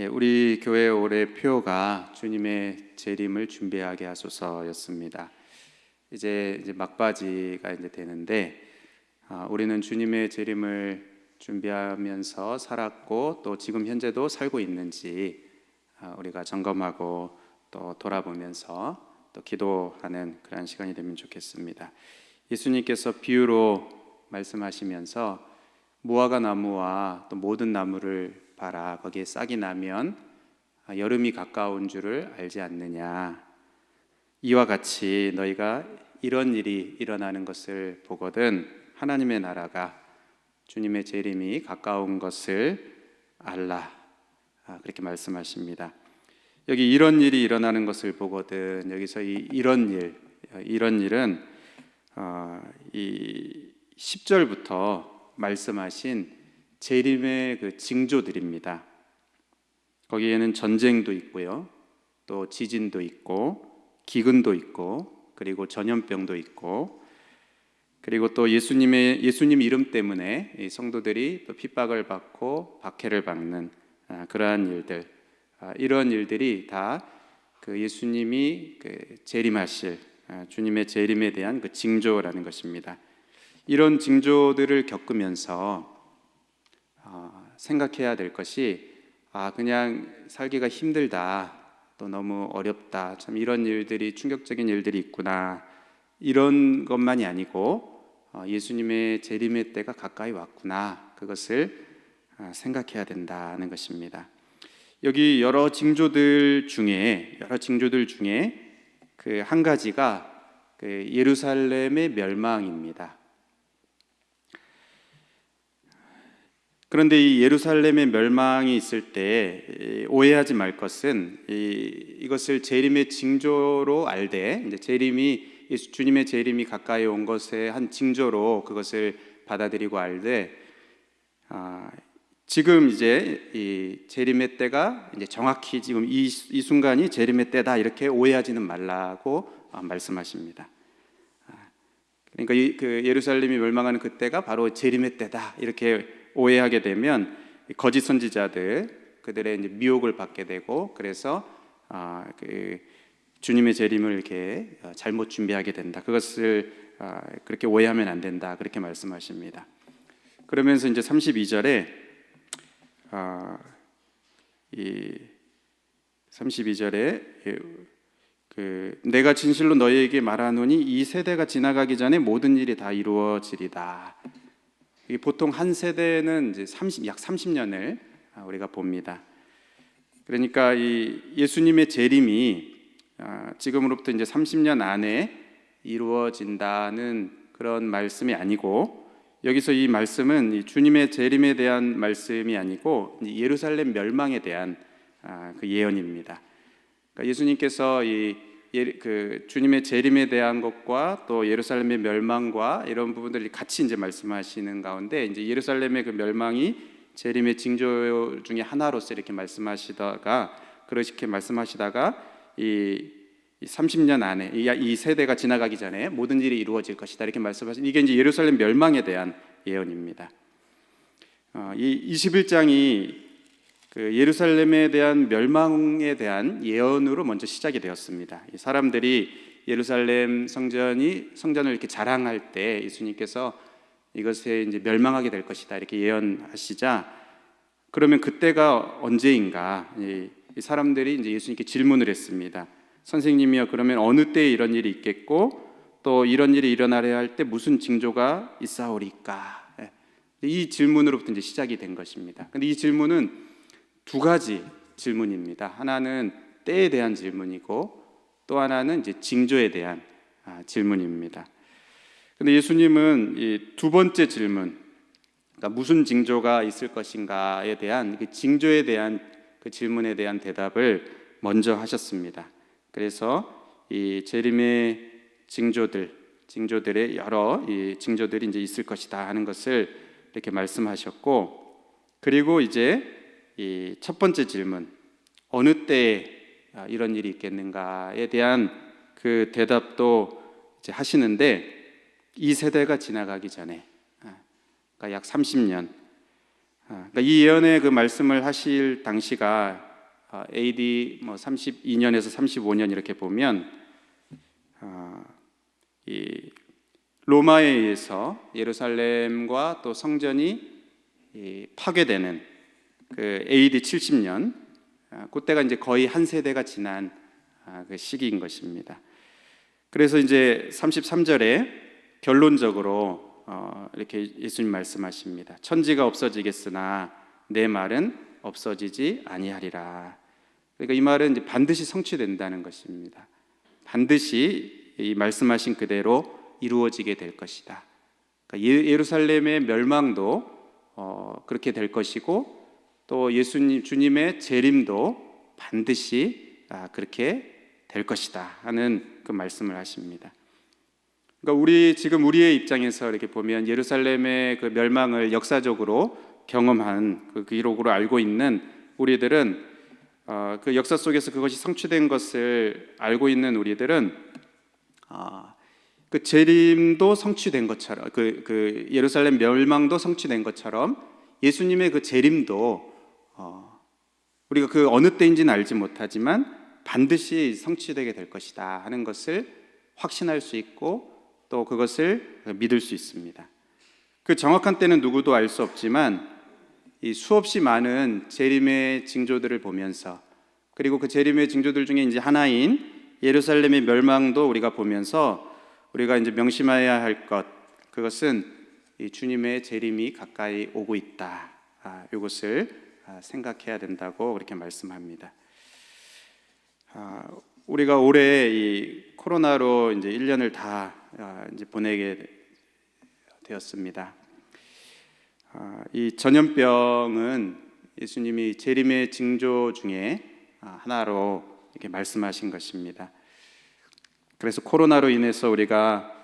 우리 교회 올해 표가 주님의 재림을 준비하게 하소서였습니다. 이제 막바지가 되는데, 우리는 주님의 재림을 준비하면서 살았고 또 지금 현재도 살고 있는지 우리가 점검하고 또 돌아보면서 또 기도하는 그런 시간이 되면 좋겠습니다. 예수님께서 비유로 말씀하시면서 무화과 나무와 또 모든 나무를 봐라, 거기에 싹이 나면 여름이 가까운 줄을 알지 않느냐. 이와 같이 너희가 이런 일이 일어나는 것을 보거든 하나님의 나라가, 주님의 재림이 가까운 것을 알라. 그렇게 말씀하십니다. 여기 이런 일이 일어나는 것을 보거든, 여기서 이런 일은 이 10절부터 말씀하신 재림의 그 징조들입니다. 거기에는 전쟁도 있고요, 또 지진도 있고 기근도 있고 그리고 전염병도 있고, 그리고 또 예수님 이름 때문에 이 성도들이 또 핍박을 받고 박해를 받는 그러한 일들, 이런 일들이 다 그 예수님이 그 재림하실 주님의 재림에 대한 그 징조라는 것입니다. 이런 징조들을 겪으면서 생각해야 될 것이, 그냥 살기가 힘들다, 또 너무 어렵다, 참 이런 일들이, 충격적인 일들이 있구나, 이런 것만이 아니고 예수님의 재림의 때가 가까이 왔구나, 그것을 생각해야 된다는 것입니다. 여기 여러 징조들 중에 그 한 가지가 그 예루살렘의 멸망입니다. 그런데 이 예루살렘의 멸망이 있을 때 오해하지 말 것은, 이것을 재림의 징조로 알되, 이제 주님의 재림이 가까이 온 것의 한 징조로 그것을 받아들이고 알되, 지금 이제 이 재림의 때가 이제 정확히 지금 이 순간이 재림의 때다, 이렇게 오해하지는 말라고 말씀하십니다. 그러니까 그 예루살렘이 멸망하는 그때가 바로 재림의 때다, 이렇게 오해하게 되면 거짓 선지자들, 그들의 이제 미혹을 받게 되고, 그래서 그 주님의 재림을 이렇게 잘못 준비하게 된다, 그것을 그렇게 오해하면 안 된다, 그렇게 말씀하십니다. 그러면서 이제 32절에 내가 진실로 너희에게 말하노니 이 세대가 지나가기 전에 모든 일이 다 이루어지리다. 보통 한 세대는 이제 약 30년을 우리가 봅니다. 그러니까 이 예수님의 재림이 지금으로부터 이제 30년 안에 이루어진다는 그런 말씀이 아니고, 여기서 이 말씀은 이 주님의 재림에 대한 말씀이 아니고 예루살렘 멸망에 대한 그 예언입니다. 그러니까 예수님께서 그 주님의 재림에 대한 것과 또 예루살렘의 멸망과 이런 부분들이 같이 이제 말씀하시는 가운데, 이제 예루살렘의 그 멸망이 재림의 징조 중에 하나로서 이렇게 말씀하시다가 이 30년 안에 이 세대가 지나가기 전에 모든 일이 이루어질 것이다, 이렇게 말씀하신, 이게 이제 예루살렘 멸망에 대한 예언입니다. 이 21장이 그 예루살렘에 대한 멸망에 대한 예언으로 먼저 시작이 되었습니다. 이 사람들이 예루살렘 성전을 이렇게 자랑할 때 예수님께서 이것에 이제 멸망하게 될 것이다, 이렇게 예언하시자, 그러면 그때가 언제인가? 이 사람들이 이제 예수님께 질문을 했습니다. 선생님이여, 그러면 어느 때에 이런 일이 있겠고 또 이런 일이 일어나려 할 때 무슨 징조가 있사오리까? 이 질문으로부터 이제 시작이 된 것입니다. 근데 이 질문은 두 가지 질문입니다. 하나는 때에 대한 질문이고 또 하나는 이제 징조에 대한 질문입니다. 근데 예수님은 이 두 번째 질문, 그러니까 무슨 징조가 있을 것인가에 대한 그 징조에 대한 그 질문에 대한 대답을 먼저 하셨습니다. 그래서 이 재림의 징조들의 여러 이 징조들이 이제 있을 것이다 하는 것을 이렇게 말씀하셨고, 그리고 이제 이 첫 번째 질문, 어느 때에 이런 일이 있겠는가에 대한 그 대답도 이제 하시는데, 이 세대가 지나가기 전에, 그러니까 약 30년, 그러니까 이 예언의 그 말씀을 하실 당시가 AD 32년에서 35년 이렇게 보면 이 로마에 의해서 예루살렘과 또 성전이 파괴되는 그 AD 70년, 그때가 이제 거의 한 세대가 지난 그 시기인 것입니다. 그래서 이제 33절에 결론적으로 이렇게 예수님 말씀하십니다. 천지가 없어지겠으나 내 말은 없어지지 아니하리라. 그러니까 이 말은 이제 반드시 성취된다는 것입니다. 반드시 이 말씀하신 그대로 이루어지게 될 것이다. 그러니까 예루살렘의 멸망도 그렇게 될 것이고, 또 주님의 재림도 반드시 그렇게 될 것이다 하는 그 말씀을 하십니다. 그러니까 우리의 입장에서 이렇게 보면 예루살렘의 그 멸망을 역사적으로 경험한 그 기록으로 알고 있는 우리들은, 그 역사 속에서 그것이 성취된 것을 알고 있는 우리들은 그 재림도 성취된 것처럼, 그 예루살렘 멸망도 성취된 것처럼 예수님의 그 재림도 우리가 그 어느 때인지는 알지 못하지만 반드시 성취되게 될 것이다 하는 것을 확신할 수 있고, 또 그것을 믿을 수 있습니다. 그 정확한 때는 누구도 알 수 없지만 이 수없이 많은 재림의 징조들을 보면서, 그리고 그 재림의 징조들 중에 이제 하나인 예루살렘의 멸망도 우리가 보면서 우리가 이제 명심해야 할 것, 그것은 이 주님의 재림이 가까이 오고 있다. 이것을 생각해야 된다고 그렇게 말씀합니다. 우리가 올해 이 코로나로 이제 1년을 다 이제 보내게 되었습니다. 이 전염병은 예수님이 재림의 징조 중에 하나로 이렇게 말씀하신 것입니다. 그래서 코로나로 인해서 우리가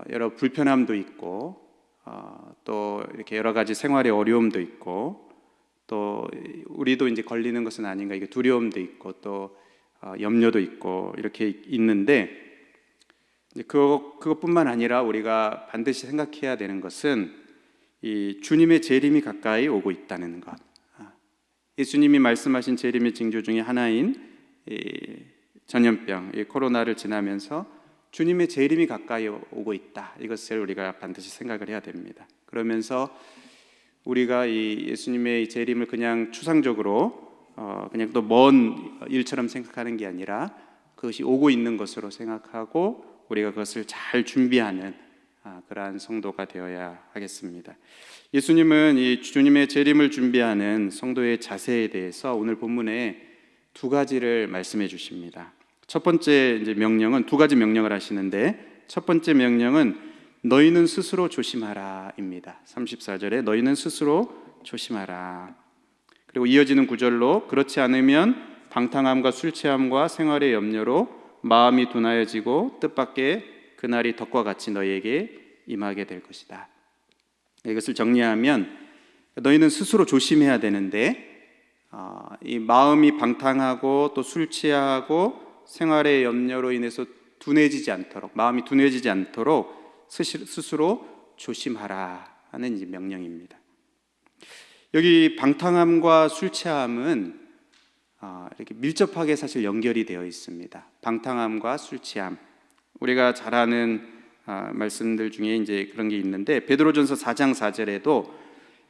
여러 불편함도 있고, 또 이렇게 여러 가지 생활의 어려움도 있고, 또 우리도 이제 걸리는 것은 아닌가 이게 두려움도 있고, 또 염려도 있고 이렇게 있는데, 이제 그것뿐만 아니라 우리가 반드시 생각해야 되는 것은 이 주님의 재림이 가까이 오고 있다는 것. 예수님이 말씀하신 재림의 징조 중에 하나인 이 전염병, 이 코로나를 지나면서 주님의 재림이 가까이 오고 있다. 이것을 우리가 반드시 생각을 해야 됩니다. 그러면서 우리가 이 예수님의 이 재림을 그냥 추상적으로 그냥 또 먼 일처럼 생각하는 게 아니라 그것이 오고 있는 것으로 생각하고 우리가 그것을 잘 준비하는 그러한 성도가 되어야 하겠습니다. 예수님은 이 주님의 재림을 준비하는 성도의 자세에 대해서 오늘 본문에 두 가지를 말씀해 주십니다. 첫 번째 이제 명령은 두 가지 명령을 하시는데, 첫 번째 명령은 너희는 스스로 조심하라입니다. 34절에 너희는 스스로 조심하라. 그리고 이어지는 구절로 그렇지 않으면 방탕함과 술 취함과 생활의 염려로 마음이 둔하여지고 뜻밖의 그날이 덕과 같이 너희에게 임하게 될 것이다. 이것을 정리하면 너희는 스스로 조심해야 되는데, 이 마음이 방탕하고 또 술 취하고 생활의 염려로 인해서 둔해지지 않도록, 마음이 둔해지지 않도록 스스로 조심하라 하는 이 명령입니다. 여기 방탕함과 술 취함은 이렇게 밀접하게 사실 연결이 되어 있습니다. 방탕함과 술 취함, 우리가 잘 아는 말씀들 중에 이제 그런 게 있는데, 베드로전서 4장 4절에도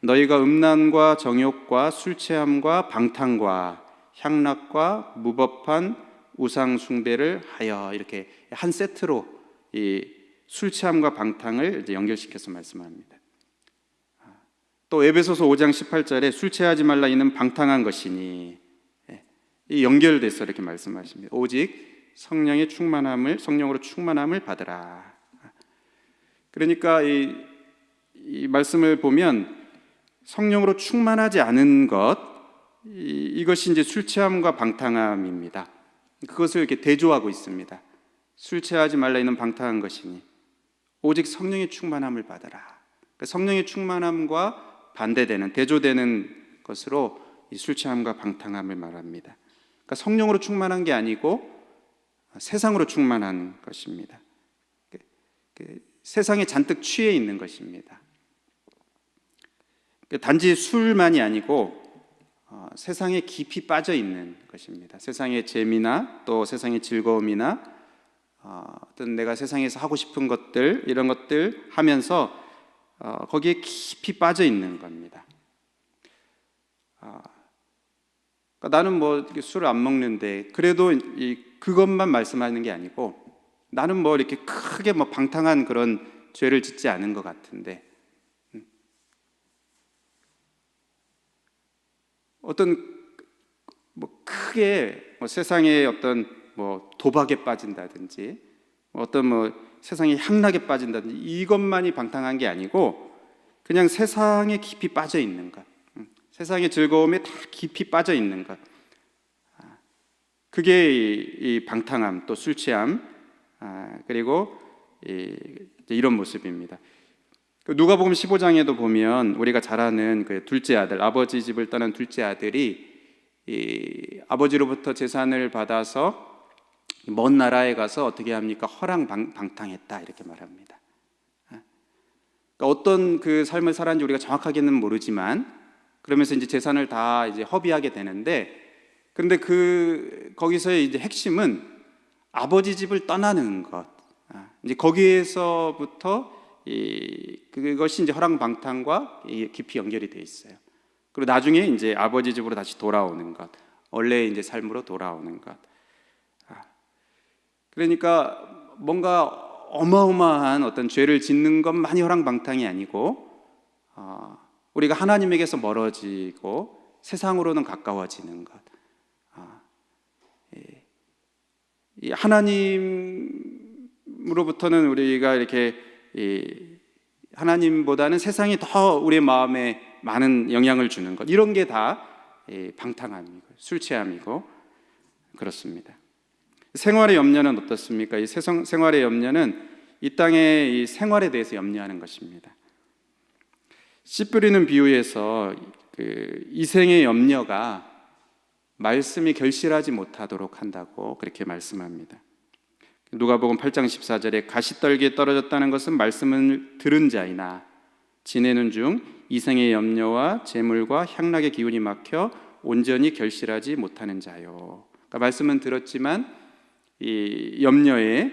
너희가 음란과 정욕과 술 취함과 방탕과 향락과 무법한 우상 숭배를 하여, 이렇게 한 세트로 이 술 취함과 방탕을 이제 연결시켜서 말씀합니다. 또 에베소서 5장 18절에 술 취하지 말라 이는 방탕한 것이니, 이 연결돼서 이렇게 말씀하십니다. 오직 성령으로 충만함을 받으라. 그러니까 이 말씀을 보면 성령으로 충만하지 않은 것, 이것이 이제 술 취함과 방탕함입니다. 그것을 이렇게 대조하고 있습니다. 술 취하지 말라 이는 방탕한 것이니 오직 성령의 충만함을 받아라. 그러니까 성령의 충만함과 반대되는, 대조되는 것으로 이 술 취함과 방탕함을 말합니다. 그러니까 성령으로 충만한 게 아니고 세상으로 충만한 것입니다. 세상에 잔뜩 취해 있는 것입니다. 단지 술만이 아니고 세상에 깊이 빠져 있는 것입니다. 세상의 재미나 또 세상의 즐거움이나 어떤 내가 세상에서 하고 싶은 것들, 이런 것들 하면서 거기에 깊이 빠져 있는 겁니다. 그러니까 나는 뭐 술을 안 먹는데 그래도 그것만 말씀하는 게 아니고, 나는 뭐 이렇게 크게 뭐 방탕한 그런 죄를 짓지 않은 것 같은데 어떤 뭐 크게 뭐 세상에 어떤 뭐 도박에 빠진다든지 어떤 뭐 세상에 향락에 빠진다든지 이것만이 방탕한 게 아니고 그냥 세상에 깊이 빠져 있는 것, 세상의 즐거움에 다 깊이 빠져 있는 것, 그게 이 방탕함, 또 술 취함, 그리고 이런 모습입니다. 누가복음 15장에도 보면 우리가 잘 아는 그 둘째 아들, 아버지 집을 떠난 둘째 아들이 아버지로부터 재산을 받아서 먼 나라에 가서 어떻게 합니까? 허랑방탕했다, 이렇게 말합니다. 그러니까 어떤 그 삶을 살았는지 우리가 정확하게는 모르지만 그러면서 이제 재산을 다 이제 허비하게 되는데, 그런데 거기서의 이제 핵심은 아버지 집을 떠나는 것. 이제 거기에서부터 그것이 이제 허랑방탕과 깊이 연결이 돼 있어요. 그리고 나중에 이제 아버지 집으로 다시 돌아오는 것, 원래 이제 삶으로 돌아오는 것. 그러니까 뭔가 어마어마한 어떤 죄를 짓는 것만이 허랑방탕이 아니고, 우리가 하나님에게서 멀어지고 세상으로는 가까워지는 것. 이 하나님으로부터는 우리가 이렇게 하나님보다는 세상이 더 우리의 마음에 많은 영향을 주는 것, 이런 게 다 방탕함이고 술 취함이고 그렇습니다. 생활의 염려는 어떻습니까? 이 생활의 염려는 이 땅의 이 생활에 대해서 염려하는 것입니다. 씨 뿌리는 비유에서 그 이생의 염려가 말씀이 결실하지 못하도록 한다고 그렇게 말씀합니다. 누가복음 8장 14절에 가시떨기에 떨어졌다는 것은 말씀을 들은 자이나 지내는 중 이생의 염려와 재물과 향락의 기운이 막혀 온전히 결실하지 못하는 자요. 그러니까 말씀은 들었지만 이 염려에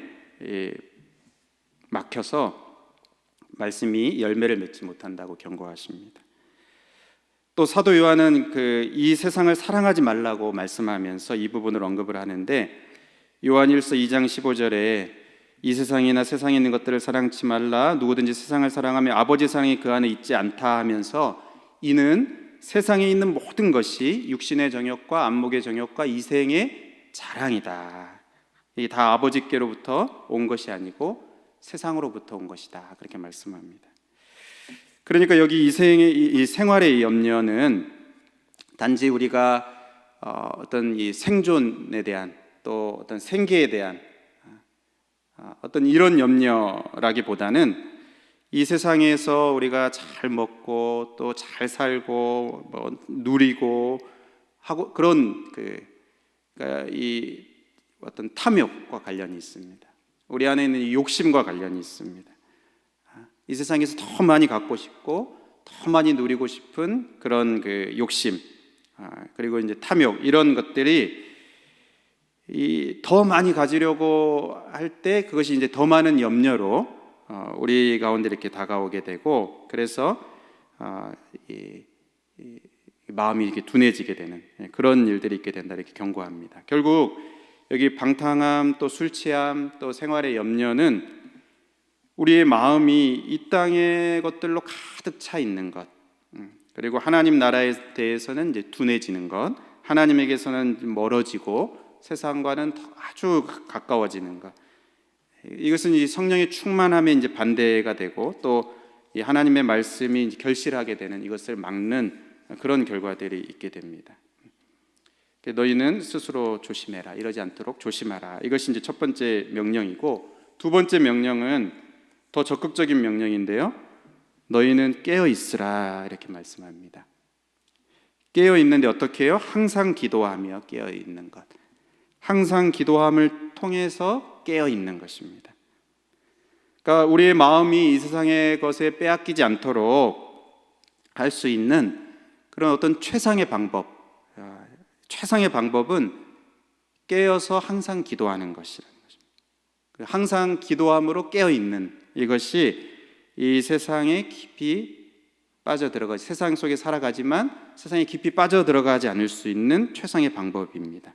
막혀서 말씀이 열매를 맺지 못한다고 경고하십니다. 또 사도 요한은 이 세상을 사랑하지 말라고 말씀하면서 이 부분을 언급을 하는데, 요한일서 2장 15절에 이 세상이나 세상에 있는 것들을 사랑치 말라, 누구든지 세상을 사랑하며 아버지 사랑이 그 안에 있지 않다 하면서, 이는 세상에 있는 모든 것이 육신의 정욕과 안목의 정욕과 이생의 자랑이다. 이게 다 아버지께로부터 온 것이 아니고 세상으로부터 온 것이다, 그렇게 말씀합니다. 그러니까 여기 이 생활의 염려는 단지 우리가 어떤 이 생존에 대한, 또 어떤 생계에 대한 어떤 이런 염려라기보다는 이 세상에서 우리가 잘 먹고 또 잘 살고 뭐 누리고 하고 그런 그러니까 이 어떤 탐욕과 관련이 있습니다. 우리 안에 있는 욕심과 관련이 있습니다. 이 세상에서 더 많이 갖고 싶고 더 많이 누리고 싶은 그런 그 욕심, 그리고 이제 탐욕, 이런 것들이 더 많이 가지려고 할 때 그것이 이제 더 많은 염려로 우리 가운데 이렇게 다가오게 되고, 그래서 마음이 이렇게 둔해지게 되는 그런 일들이 있게 된다, 이렇게 경고합니다. 결국 여기 방탕함, 또 술 취함, 또 생활의 염려는 우리의 마음이 이 땅의 것들로 가득 차 있는 것, 그리고 하나님 나라에 대해서는 이제 둔해지는 것, 하나님에게서는 멀어지고 세상과는 아주 가까워지는 것. 이것은 이 성령의 충만함에 이제 반대가 되고, 또 이 하나님의 말씀이 이제 결실하게 되는, 이것을 막는 그런 결과들이 있게 됩니다. 너희는 스스로 조심해라, 이러지 않도록 조심하라. 이것이 이제 첫 번째 명령이고, 두 번째 명령은 더 적극적인 명령인데요, 너희는 깨어 있으라, 이렇게 말씀합니다. 깨어 있는데 어떻게 해요? 항상 기도하며 깨어 있는 것. 항상 기도함을 통해서 깨어 있는 것입니다. 그러니까 우리의 마음이 이 세상의 것에 빼앗기지 않도록 할 수 있는 그런 어떤 최상의 방법, 최상의 방법은 깨어서 항상 기도하는 것이라는 것입니다. 항상 기도함으로 깨어 있는 이것이 이 세상에 깊이 빠져들어가지, 세상 속에 살아가지만 세상에 깊이 빠져들어가지 않을 수 있는 최상의 방법입니다.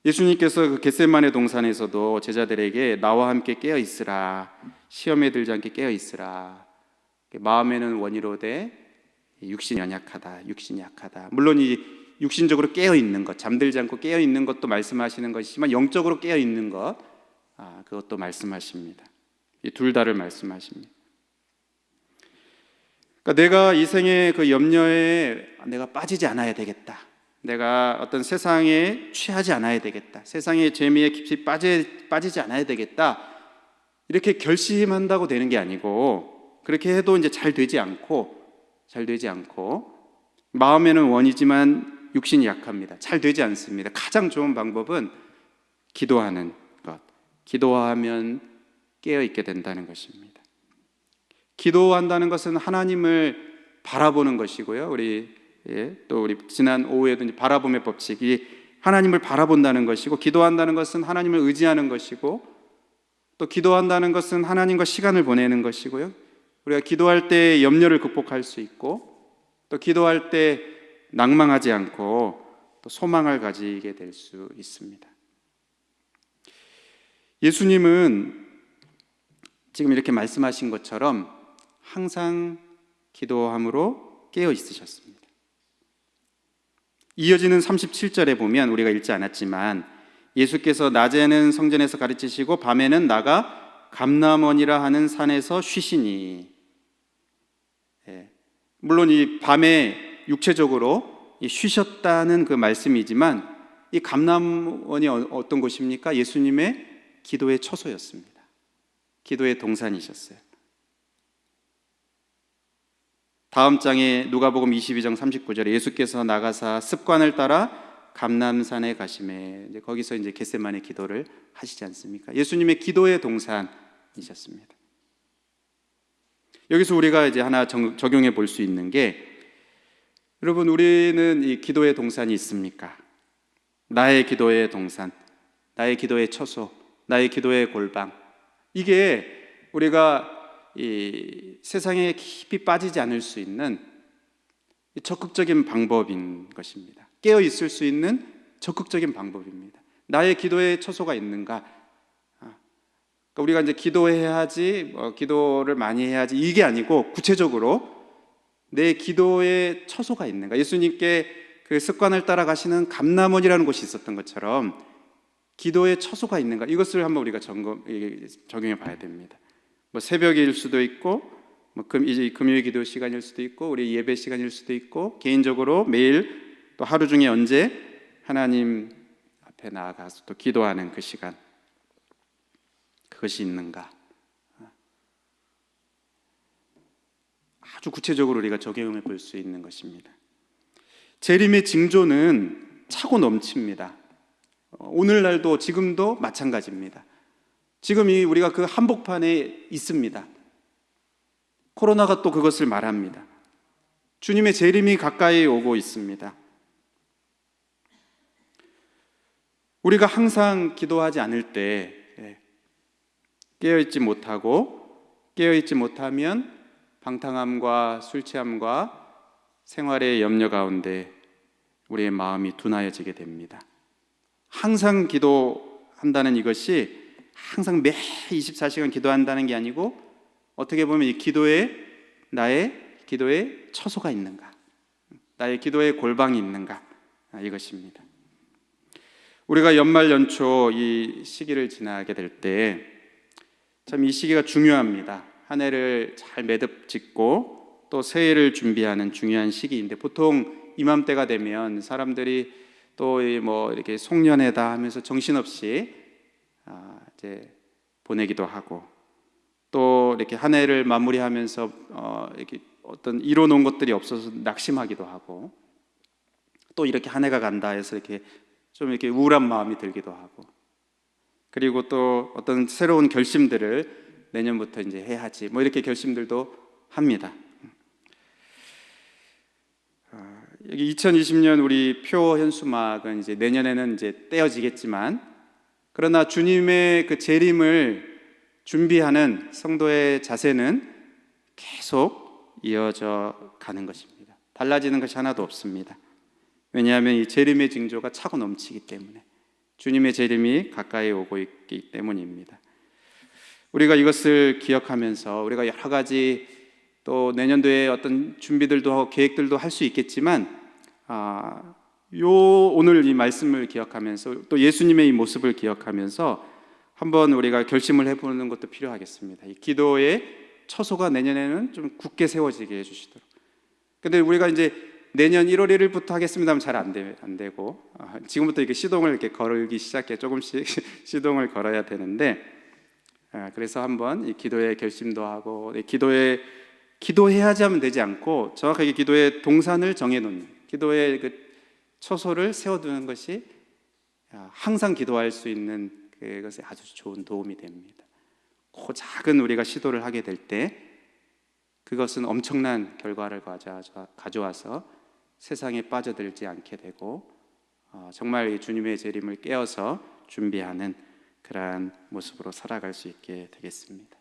예수님께서 그 겟세마네 동산에서도 제자들에게 나와 함께 깨어 있으라, 시험에 들지 않게 깨어 있으라, 마음에는 원이로되 육신이 연약하다, 육신이 약하다. 물론 이 육신적으로 깨어 있는 것, 잠들지 않고 깨어 있는 것도 말씀하시는 것이지만 영적으로 깨어 있는 것, 그것도 말씀하십니다. 이 둘 다를 말씀하십니다. 그러니까 내가 이 생의 그 염려에 내가 빠지지 않아야 되겠다, 내가 어떤 세상에 취하지 않아야 되겠다, 세상의 재미에 깊이 빠지지 않아야 되겠다, 이렇게 결심한다고 되는 게 아니고, 그렇게 해도 이제 잘 되지 않고 마음에는 원이지만 육신이 약합니다. 잘 되지 않습니다. 가장 좋은 방법은 기도하는 것, 기도하면 깨어있게 된다는 것입니다. 기도한다는 것은 하나님을 바라보는 것이고요. 또 우리 지난 오후에도 이제 바라봄의 법칙이 하나님을 바라본다는 것이고, 기도한다는 것은 하나님을 의지하는 것이고, 또 기도한다는 것은 하나님과 시간을 보내는 것이고요. 우리가 기도할 때 염려를 극복할 수 있고, 또 기도할 때 낭망하지 않고 또 소망을 가지게 될 수 있습니다. 예수님은 지금 이렇게 말씀하신 것처럼 항상 기도함으로 깨어 있으셨습니다. 이어지는 37절에 보면 우리가 읽지 않았지만, 예수께서 낮에는 성전에서 가르치시고 밤에는 나가 감람원이라 하는 산에서 쉬시니. 물론 이 밤에 육체적으로 쉬셨다는 그 말씀이지만, 이 감람원이 어떤 곳입니까? 예수님의 기도의 처소였습니다. 기도의 동산이셨어요. 다음 장에 누가복음 22장 39절에 예수께서 나가사 습관을 따라 감람산에 가시매, 거기서 이제 겟세마네 기도를 하시지 않습니까? 예수님의 기도의 동산이셨습니다. 여기서 우리가 이제 하나 적용해 볼 수 있는 게, 여러분, 우리는 이 기도의 동산이 있습니까? 나의 기도의 동산, 나의 기도의 처소, 나의 기도의 골방. 이게 우리가 이 세상에 깊이 빠지지 않을 수 있는 적극적인 방법인 것입니다. 깨어 있을 수 있는 적극적인 방법입니다. 나의 기도의 처소가 있는가? 그러니까 우리가 이제 기도해야지, 기도를 많이 해야지, 이게 아니고 구체적으로 내 기도의 처소가 있는가? 예수님께 그 습관을 따라 가시는 감람원이라는 곳이 있었던 것처럼 기도의 처소가 있는가? 이것을 한번 우리가 적용해 봐야 됩니다. 새벽일 수도 있고, 금요일 기도 시간일 수도 있고, 우리 예배 시간일 수도 있고, 개인적으로 매일 또 하루 중에 언제 하나님 앞에 나아가서 또 기도하는 그 시간, 그것이 있는가? 아주 구체적으로 우리가 적용해 볼 수 있는 것입니다. 재림의 징조는 차고 넘칩니다. 오늘날도 지금도 마찬가지입니다. 지금 우리가 그 한복판에 있습니다. 코로나가 또 그것을 말합니다. 주님의 재림이 가까이 오고 있습니다. 우리가 항상 기도하지 않을 때 깨어있지 못하면 방탕함과 술 취함과 생활의 염려 가운데 우리의 마음이 둔하여지게 됩니다. 항상 기도한다는 이것이 항상 매 24시간 기도한다는 게 아니고, 어떻게 보면 이 나의 기도의 처소가 있는가, 나의 기도의 골방이 있는가, 이것입니다. 우리가 연말 연초 이 시기를 지나게 될 때 참 이 시기가 중요합니다. 한 해를 잘 매듭 짓고 또 새해를 준비하는 중요한 시기인데, 보통 이맘때가 되면 사람들이 또 이렇게 송년회다 하면서 정신없이 이제 보내기도 하고, 또 이렇게 한 해를 마무리하면서 이렇게 어떤 이뤄놓은 것들이 없어서 낙심하기도 하고, 또 이렇게 한 해가 간다 해서 이렇게 좀 이렇게 우울한 마음이 들기도 하고, 그리고 또 어떤 새로운 결심들을 내년부터 이제 해야지, 이렇게 결심들도 합니다. 여기 2020년 우리 표 현수막은 이제 내년에는 이제 떼어지겠지만, 그러나 주님의 그 재림을 준비하는 성도의 자세는 계속 이어져 가는 것입니다. 달라지는 것이 하나도 없습니다. 왜냐하면 이 재림의 징조가 차고 넘치기 때문에, 주님의 재림이 가까이 오고 있기 때문입니다. 우리가 이것을 기억하면서 우리가 여러 가지 또 내년도에 어떤 준비들도 하고 계획들도 할 수 있겠지만, 오늘 이 말씀을 기억하면서 또 예수님의 이 모습을 기억하면서 한번 우리가 결심을 해보는 것도 필요하겠습니다. 이 기도의 처소가 내년에는 좀 굳게 세워지게 해주시도록. 근데 우리가 이제 내년 1월 1일부터 하겠습니다 하면 잘 안 되고, 지금부터 이렇게 시동을 이렇게 걸기 시작해 조금씩 시동을 걸어야 되는데, 그래서 한번 이 기도의 결심도 하고, 기도해야지 하면 되지 않고 정확하게 기도의 동산을 정해놓는, 기도의 그 처소를 세워두는 것이 항상 기도할 수 있는 그것에 아주 좋은 도움이 됩니다. 그 작은 우리가 시도를 하게 될 때 그것은 엄청난 결과를 가져와서 세상에 빠져들지 않게 되고, 정말 이 주님의 재림을 깨어서 준비하는 그러한 모습으로 살아갈 수 있게 되겠습니다.